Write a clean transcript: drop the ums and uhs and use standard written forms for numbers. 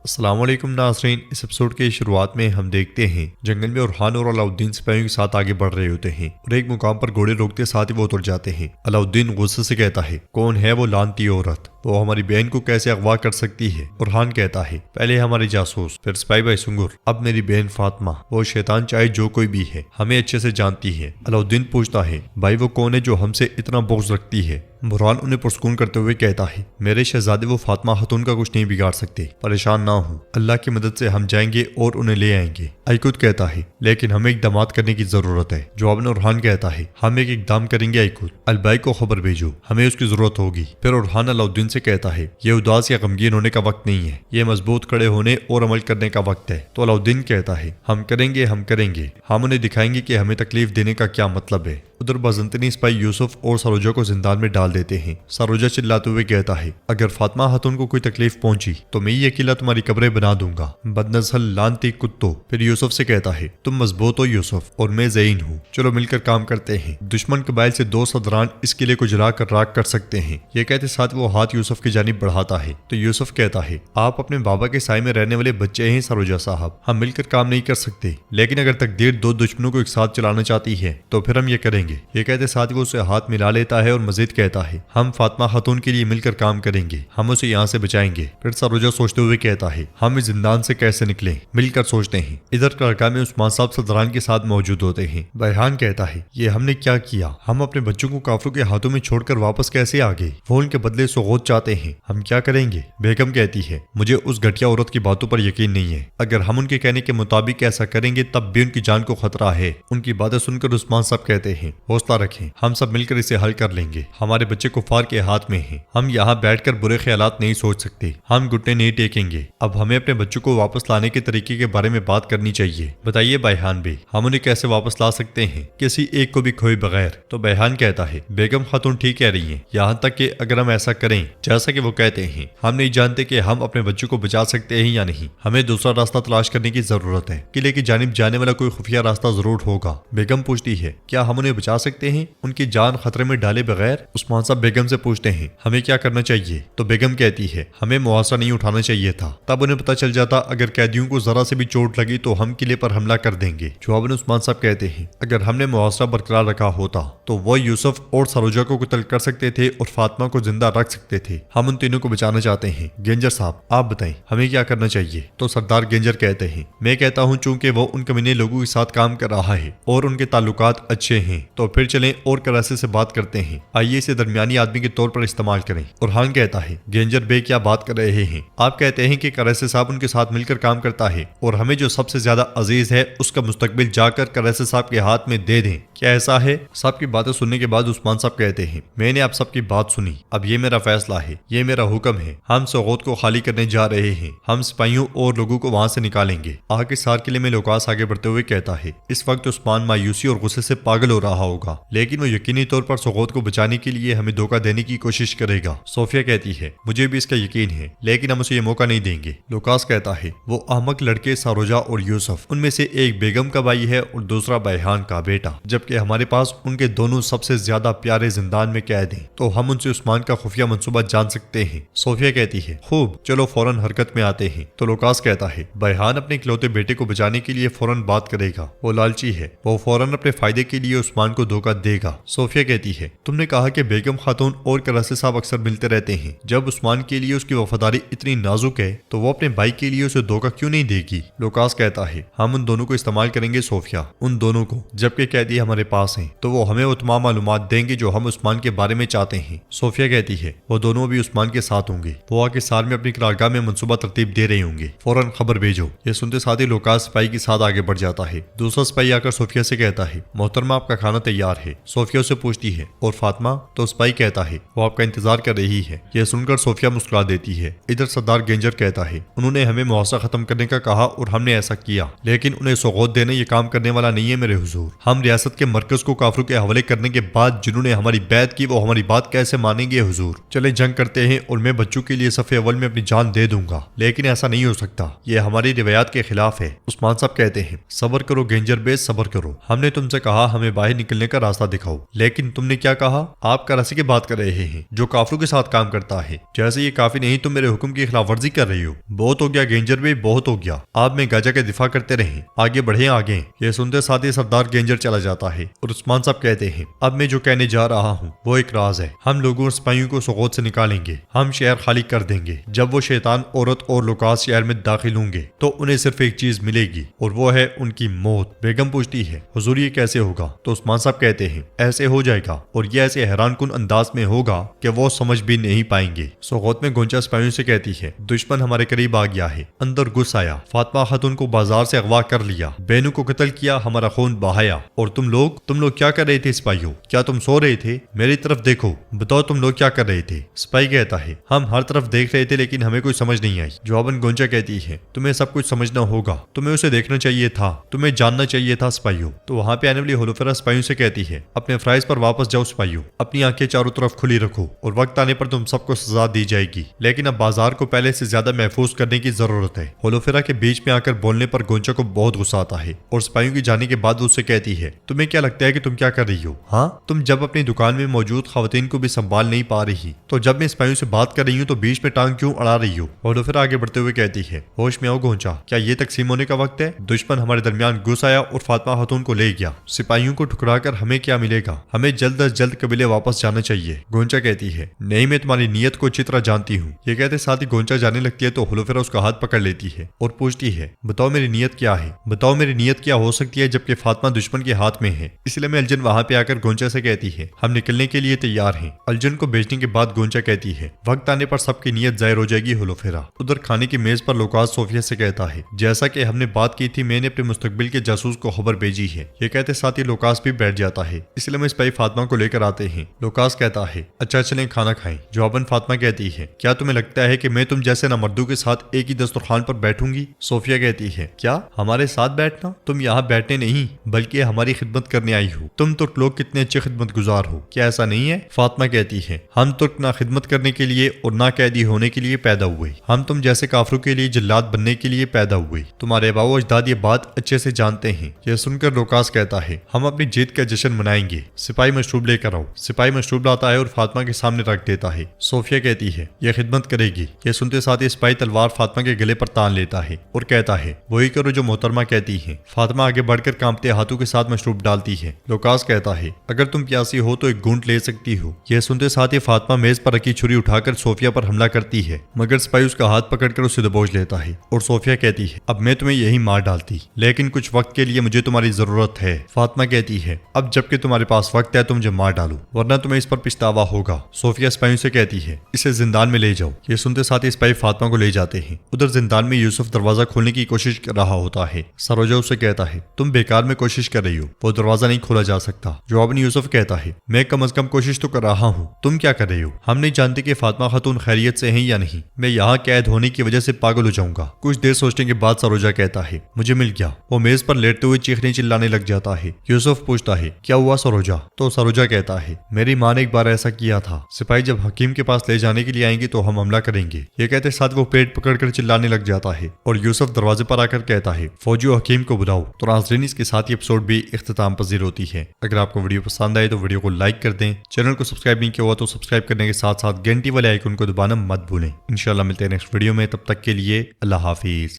السلام علیکم ناظرین، اس ایپیسوڈ کے شروعات میں ہم دیکھتے ہیں جنگل میں اورحان اور علاؤالدین سپاہیوں کے ساتھ آگے بڑھ رہے ہوتے ہیں اور ایک مقام پر گھوڑے روکتے ساتھ ہی وہ اتر جاتے ہیں۔ علاؤالدین غصے سے کہتا ہے، کون ہے وہ لعنتی عورت؟ وہ ہماری بہن کو کیسے اغوا کر سکتی ہے؟ اورحان کہتا ہے، پہلے ہمارے جاسوس، پھر سپاہی بھائی سنگر، اب میری بہن فاطمہ۔ وہ شیطان چاہے جو کوئی بھی ہے ہمیں اچھے سے جانتی ہے۔ علاؤالدین پوچھتا ہے، بھائی وہ کون ہے جو ہم سے اتنا بغض رکھتی ہے؟ برہان انہیں پرسکون کرتے ہوئے کہتا ہے، میرے شہزادے وہ فاطمہ خاتون کا کچھ نہیں بگاڑ سکتے، پریشان نہ ہوں، اللہ کی مدد سے ہم جائیں گے اور انہیں لے آئیں گے۔ ایکوت کہتا ہے، لیکن ہمیں اقدامات کرنے کی ضرورت ہے۔ جواب میں اورحان کہتا ہے، ہم ایک اقدام کریں گے ایکوت، البائی کو خبر بھیجو، ہمیں اس کی ضرورت ہوگی۔ پھر اورحان علاؤالدین سے کہتا ہے، یہ اداس یا غمگین ہونے کا وقت نہیں ہے، یہ مضبوط کھڑے ہونے اور عمل کرنے کا وقت ہے۔ تو علاؤالدین کہتا ہے، ہم کریں گے، ہم انہیں دکھائیں گے کہ ہمیں تکلیف دینے کا کیا مطلب ہے۔ ادھر بازنطینی سپاہی یوسف اور سروجہ کو زندان میں ڈال دیتے ہیں۔ سروجہ چلاتے ہوئے کہتا ہے، اگر فاطمہ خاتون کو کوئی تکلیف پہنچی تو میں یہ اکیلا تمہاری قبریں بنا دوں گا، بدنسل لعنتی کتو۔ پھر یوسف سے کہتا ہے، تم مضبوط ہو یوسف اور میں ذہین ہوں، چلو مل کر کام کرتے ہیں۔ دشمن قبائل سے 2 صدران اس قلعے کو جلا کر راکھ کر سکتے ہیں۔ یہ کہتے ساتھ وہ ہاتھ یوسف کی جانب بڑھاتا ہے تو یوسف کہتا ہے، آپ اپنے بابا کے سائے میں رہنے والے بچے ہیں سروجہ صاحب، ہم مل کر کام نہیں کر سکتے، لیکن اگر تقدیر 2 دشمنوں کو ایک ساتھ چلانا چاہتی ہے تو پھر ہم یہ کریں گے۔ یہ کہتے ساتھ وہ اسے ہاتھ ملا لیتا ہے اور مزید کہتا ہے، ہم فاطمہ خاتون کے لیے مل کر کام کریں گے، ہم اسے یہاں سے بچائیں گے۔ پھر سروجہ سوچتے ہوئے کہتا ہے، ہم اس زندان سے کیسے نکلیں؟ مل کر سوچتے ہیں۔ ادھر کارکا میں عثمان صاحب صدران کے ساتھ موجود ہوتے ہیں۔ بیحان کہتا ہے، یہ ہم نے کیا کیا؟ ہم اپنے بچوں کو کافروں کے ہاتھوں میں چھوڑ کر واپس کیسے آ گئے؟ وہ ان کے بدلے سوغوت چاہتے ہیں، ہم کیا کریں گے؟ بیگم کہتی ہے، مجھے اس گھٹیا عورت کی باتوں پر یقین نہیں ہے، اگر ہم ان کے کہنے کے مطابق ایسا کریں گے تب بھی ان کی جان کو خطرہ ہے۔ ان کی باتیں سن کر عثمان صاحب کہتے ہیں، حوصلہ رکھیں، ہم سب مل کر اسے حل کر لیں گے، ہمارے بچے کفار کے ہاتھ میں ہیں، ہم یہاں بیٹھ کر برے خیالات نہیں سوچ سکتے، ہم گھٹنے نہیں ٹیکیں گے۔ اب ہمیں اپنے بچوں کو واپس لانے کے طریقے کے بارے میں بات کرنی چاہیے، بتائیے بیحان بے، ہم انہیں کیسے واپس لا سکتے ہیں کسی ایک کو بھی کھوئے بغیر؟ تو بیحان کہتا ہے، بیگم خاتون ٹھیک کہہ رہی ہیں، یہاں تک کہ اگر ہم ایسا کریں جیسا کہ وہ کہتے ہیں، ہم نہیں جانتے کہ ہم اپنے بچوں کو بچا سکتے ہیں یا نہیں، ہمیں دوسرا راستہ تلاش کرنے کی ضرورت ہے، قلعے کی جانب جانے والا کوئی خفیہ راستہ ضرور ہوگا۔ بیگم پوچھتی ہے، کیا ہم انہیں بچا سکتے ہیں ان کی جان خطرے میں ڈالے بغیر؟ عثمان صاحب بیگم سے پوچھتے ہیں، ہمیں کیا کرنا چاہیے؟ تو بیگم کہتی ہے، ہمیں محاصرہ نہیں اٹھانا چاہیے تھا، تب انہیں پتہ چل جاتا اگر قیدیوں کو ذرا سے بھی چوٹ لگی تو ہم قلعے پر حملہ کر دیں گے۔ جواب میں عثمان صاحب کہتے ہیں، اگر ہم نے محاصرہ برقرار رکھا ہوتا تو وہ یوسف اور سروجہ کو قتل کر سکتے تھے اور فاطمہ کو زندہ رکھ سکتے تھے، ہم ان تینوں کو بچانا چاہتے ہیں۔ گینجر صاحب آپ بتائیں ہمیں کیا کرنا چاہیے؟ تو سردار گینجر کہتے ہیں، میں کہتا ہوں چونکہ وہ ان کمینے لوگوں کے ساتھ کام کر رہا ہے اور ان کے تعلقات اچھے ہیں تو پھر چلیں اور کراسے سے بات کرتے ہیں، آئیے اسے درمیانی آدمی کے طور پر استعمال کریں۔ اورحان کہتا ہے، گینجر بے کیا بات کر رہے ہیں؟ آپ کہتے ہیں کہ کراسے صاحب ان کے ساتھ مل کر کام کرتا ہے اور ہمیں جو سب سے زیادہ عزیز ہے اس کا مستقبل جا کر کراسے صاحب کے ہاتھ میں دے دیں، کیا ایسا ہے؟ سب کی باتیں سننے کے بعد عثمان صاحب کہتے ہیں، میں نے آپ سب کی بات سنی، اب یہ میرا فیصلہ ہے، یہ میرا حکم ہے، ہم سوغوت کو خالی کرنے جا رہے ہیں، ہم سپاہیوں اور لوگوں کو وہاں سے نکالیں گے۔ آگے سار قلعے میں لوکاس آگے بڑھتے ہوئے کہتا ہے، اس وقت عثمان مایوسی اور غصے سے پاگل ہو رہا ہوگا، لیکن وہ یقینی طور پر سوغوت کو بچانے کے لیے ہمیں دھوکہ دینے کی کوشش کرے گا۔ صوفیہ کہتی ہے، مجھے بھی اس کا یقین ہے، لیکن ہم اسے یہ موقع نہیں دیں گے۔ لوکاس کہتا ہے، وہ احمق لڑکے سروجہ اور یوسف، ان میں سے ایک بیگم کا بھائی ہے اور دوسرا بیحان کا بیٹا، جبکہ ہمارے پاس ان کے دونوں سب سے زیادہ پیارے زندان میں قید ہیں، تو ہم ان سے عثمان کا خفیہ منصوبہ جان سکتے ہیں۔ صوفیہ کہتی ہے، خوب، چلو فوراً حرکت میں آتے ہیں۔ تو لوکاس کہتا ہے، بیحان اپنے اکلوتے بیٹے کو بچانے کے لیے فوراً بات کرے گا، وہ لالچی ہے، وہ فوراً اپنے فائدے کے لیے عثمان کو دھوکہ دے گا۔ صوفیہ کہتی ہے، تم نے کہا کہ بیگم خاتون اور کراسے صاحب اکثر ملتے رہتے ہیں، جب عثمان کے لیے اس کی وفاداری اتنی نازک ہے تو وہ اپنے بھائی کے لیے اسے دھوکہ کیوں نہیں دے گی؟ لوکاس کہتا ہے، ہم ان دونوں کو استعمال کریں گے صوفیہ، ان دونوں کو، جبکہ قیدی ہمارے پاس ہیں تو وہ ہمیں وہ تمام معلومات دیں گے جو ہم عثمان کے بارے میں چاہتے ہیں۔ صوفیہ کہتی ہے، وہ دونوں بھی عثمان کے ساتھ ہوں گے، وہ آ کے سار میں اپنی قرارگاہ میں منصوبہ ترتیب دے رہے ہوں گے، فوراً خبر بھیجو۔ یہ سنتے ساتھ ہی لوکاس سپاہی کے ساتھ آگے بڑھ جاتا ہے۔ دوسرا سپاہی آ کر صوفیہ سے کہتا ہے، محترمہ آپ کا کھانا تیار ہے۔ صوفیہ اسے پوچھتی ہے، اور فاطمہ؟ تو سپاہی کہتا ہے، وہ آپ کا انتظار کر رہی ہے۔ یہ سن کر صوفیہ مسکرا دیتی ہے۔ ادھر سردار گینجر کہتا ہے، انہوں نے ہمیں محاصرہ ختم کرنے کا کہا اور ہم نے ایسا کیا، لیکن انہیں سوغوت دینا یہ کام کرنے والا نہیں ہے میرے حضور۔ ہم ریاست کے مرکز کو کافروں کے حوالے کرنے کے بعد جنہوں نے ہماری بیعت کی وہ ہماری بات کیسے مانیں گے حضور؟ چلے جنگ جنگ کرتے ہیں اور میں بچوں کے لیے صف اول میں اپنی جان دے دوں گا، لیکن ایسا نہیں ہو سکتا، یہ ہماری روایات کے خلاف ہے۔ عثمان صاحب کہتے ہیں صبر کرو گینجر بے، صبر کرو، ہم نے تم سے کہا ہمیں باہر نکلنے کا راستہ دکھاؤ، لیکن تم نے کیا کہا؟ آپ کا رسی کی بات کر رہے ہیں جو کافروں کے ساتھ کام کرتا ہے، جیسے یہ کافی نہیں تم میرے حکم کی خلاف ورزی کر رہی ہو۔ بہت ہو گیا گینجر بے، بہت ہو گیا، آپ میں گاجا کے دفاع کرتے رہیں، آگے بڑھیں آگے۔ یہ سنتے ساتھ ہی سردار گینجر چلا جاتا ہے اور عثمان صاحب کہتے ہیں اب میں جو کہنے جا رہا ہوں وہ ایک راز ہے، ہم لوگوں اور سپاہیوں کو سغوت سے نکالیں گے، ہم شہر خالی کر دیں گے۔ جب وہ شیطان عورت اور لوکاس شہر میں داخل ہوں گے تو انہیں صرف ایک چیز ملے گی اور وہ ہے ان کی موت۔ بیگم پوچھتی ہے حضور یہ کیسے ہوگا؟ تو عثمان صاحب کہتے ہیں ایسے ہو جائے گا، اور یہ ایسے حیران کن انداز میں ہوگا کہ وہ سمجھ بھی نہیں پائیں گے۔ سغوت میں گونچا سپاہیوں سے کہتی ہے دشمن ہمارے قریب آ گیا ہے، اندر گھس آیا، فاطمہ خاتون کو بازار سے اغوا کر لیا، بہنوں کو قتل کیا، ہمارا خون بہایا، اور تم لوگ کیا کر رہے تھے سپاہیوں؟ کیا تم سو رہے تھے؟ میری طرف دیکھو، بتاؤ تم لوگ کیا کر رہے تھے؟ سپاہی کہتا ہے ہم ہر طرف دیکھ رہے تھے لیکن ہمیں کوئی سمجھ نہیں آئی۔ جواباً گونچا کہتی ہے تمہیں سب کچھ سمجھنا ہوگا، تمہیں اسے دیکھنا چاہیے تھا، تمہیں جاننا چاہیے تھا سپاہیوں۔ تو وہاں پہ آنے والی ہولوفیرا سپاہیوں سے کہتی ہے اپنے فرائض پر واپس جاؤ سپاہیوں، اپنی آنکھیں چاروں طرف کھلی رکھو اور وقت آنے پر تم سب کو سزا دی جائے گی، لیکن اب بازار کو پہلے سے زیادہ محفوظ کرنے کی ضرورت ہے۔ ہولوفیرا کے بیچ میں آ کر بولنے پر گونچا کو بہت غصہ آتا ہے اور سپاہیوں کی جانے کے بعد اس سے کہتی ہے تمہیں کیا لگتا ہے کہ تم کیا کر رہی ہو؟ ہاں، تم جب اپنی دکان میں موجود خواتین کو بھی سنبھال نہیں پا رہی تو جب میں سپاہیوں سے بات کر رہی ہوں تو بیچ میں ٹانگ کیوں اڑا رہی ہو؟ ہولوفیرا آگے بڑھتے ہوئے کہتی ہے ہوش میں آؤ گونچا، کیا یہ تقسیم ہونے کا وقت ہے؟ دشمن ہمارے درمیان گھس آیا اور فاطمہ خاتون کو لے گیا، سپاہیوں کو ٹھکرا کر ہمیں کیا ملے گا؟ ہمیں جلد از جلد قبیلے واپس جانا چاہیے۔ گونچا کہتی ہے نہیں، میں تمہاری نیت کو اچھی طرح جانتی ہوں۔ یہ کہتے ساتھ ہی گونچا جانے لگتی ہے تو ہولوفیرا اس کا ہاتھ پکڑ لیتی ہے اور پوچھتی ہے بتاؤ میری نیت کیا ہے؟ بتاؤ میری نیت کیا ہو سکتی ہے جبکہ فاطمہ دشمن کے ہاتھ میں ہے؟ اس لیے میں الجن وہاں پہ آ کر گونچا سے کہتی ہے ہم نکلنے کے لیے تیار ہیں۔ الجن کو بیچنے کے بعد گونچا کہتی ہے وقت آنے پر سب کی نیت ظاہر ہو جائے گی ہولوفیرا۔ ادھر کھانے کی میز پر لوکاس صوفیہ سے کہتا ہے جیسا کہ ہم نے بات کی تھی میں نے اپنے مستقبل کے جاسوس کو خبر بھیجی ہے۔ یہ کہتے ساتھ ہی لوکاس بھی بیٹھ جاتا ہے، اس لیے میں سپاہی فاطمہ کو لے کر آتے ہیں۔ لوکاس کہتا ہے اچھا چلیں کھانا کھائیں۔ جواباً فاطمہ کہتی ہے کیا تمہیں لگتا ہے کہ میں تم جیسے نامردوں کے ساتھ ایک ہی دسترخوان پر بیٹھوں گی؟ صوفیہ کہتی ہے کیا ہمارے ساتھ بیٹھنا؟ تم یہاں بیٹھنے نہیں بلکہ ہماری خدمت کرنے آئی ہو۔ تم ترک لوگ کتنے اچھے خدمت گزار ہو، کیا ایسا نہیں ہے؟ فاطمہ کہتی ہے ہم ترک نہ خدمت کرنے کے لیے اور نہ قیدی ہونے کے لیے پیدا ہوئے، ہم تم جیسے کافروں کے لیے جلاد بننے کے لیے پیدا ہوئے، تمہارے آباء و اجداد یہ بات اچھے سے جانتے ہیں۔ یہ سن کر لوکاس کہتا ہے ہم اپنی جیت کا جشن منائیں گے، سپاہی مشروب لے کر آؤ۔ سپاہی مشروب لاتا ہے اور فاطمہ کے سامنے رکھ دیتا ہے۔ صوفیہ کہتی ہے یہ خدمت کرے گی۔ یہ سنتے ساتھ ہی سپاہی تلوار فاطمہ کے گلے پر تان لیتا ہے اور کہتا ہے وہی کرو جو محترمہ کہتی ہے۔ فاطمہ آگے بڑھ کر کانپتے ہاتھوں کے ساتھ مشروب ڈالتی ہے۔ لوکاس کہتا ہے اگر تم پیاسی ہو تو ایک گھونٹ لے سکتی ہو۔ یہ سنتے ساتھ ہی فاطمہ میز پر رکھی چھری اٹھا کر صوفیہ پر حملہ کرتی ہے، مگر سپاہی اس کا ہاتھ پکڑ کر اسے دبوچ لیتا ہے اور صوفیہ کہتی ہے اب میں تمہیں یہی مار ڈالتی، لیکن کچھ وقت کے لیے مجھے تمہاری ضرورت ہے۔ فاطمہ کہتی ہے اب جب کہ تمہارے پاس وقت ہے تو مجھے مار ڈالو ورنہ تمہیں اس پر پچھتاوا ہوگا۔ صوفیہ سپاہیوں سے کہتی ہے اسے زندان میں لے جاؤ۔ یہ سنتے ساتھ ہی سپاہی فاطمہ کو لے جاتے ہیں۔ ادھر زندان میں یوسف دروازہ کھولنے کی کوشش کر رہا ہوتا ہے۔ سروجا اسے کہتا ہے تم بیکار میں کوشش کر رہی ہو، وہ دروازہ نہیں کھولا جا سکتا۔ جواباً یوسف کہتا ہے میں کم از کم کوشش تو کر رہا ہوں، تم کیا کر رہے ہو؟ ہم نہیں جانتے کہ فاطمہ خاتون خیریت سے ہیں یا نہیں، میں یہاں قید ہونے کی وجہ سے پاگل ہو جاؤں گا۔ کچھ دیر سوچنے کے بعد سروجا کہتا ہے مجھے مل گیا۔ وہ میز پر لیٹتے ہوئے چیخنے چلانے لگ جاتا ہے۔ یوسف پوچھتا ہے کیا ہوا سروجا؟ تو سروجا کہتا ہے میری ماں نے ایک بار ایسا کیا تھا، سپاہی جب حکیم کے پاس لے جانے کے لیے آئیں گے تو ہم حملہ کریں گے۔ یہ کہتے ساتھ وہ پیٹ پکڑ کر چلانے لگ جاتا ہے اور یوسف دروازے پر آ کر کہتا ہے فوجیو حکیم کو بلاؤ۔ تو ناظرین اس کے ساتھ یہ ایپیسوڈ بھی اختتام پذیر ہوتی ہے۔ اگر آپ کو ویڈیو پسند آئے تو ویڈیو کو لائک کر دیں، چینل کو سبسکرائب نہیں کیا ہوا تو سبسکرائب کرنے کے ساتھ ساتھ گھنٹی والے آئیکن کو دبانا مت بھولیں۔ انشاءاللہ ملتے ہیں نیکسٹ ویڈیو میں، تب تک کے لیے اللہ حافظ۔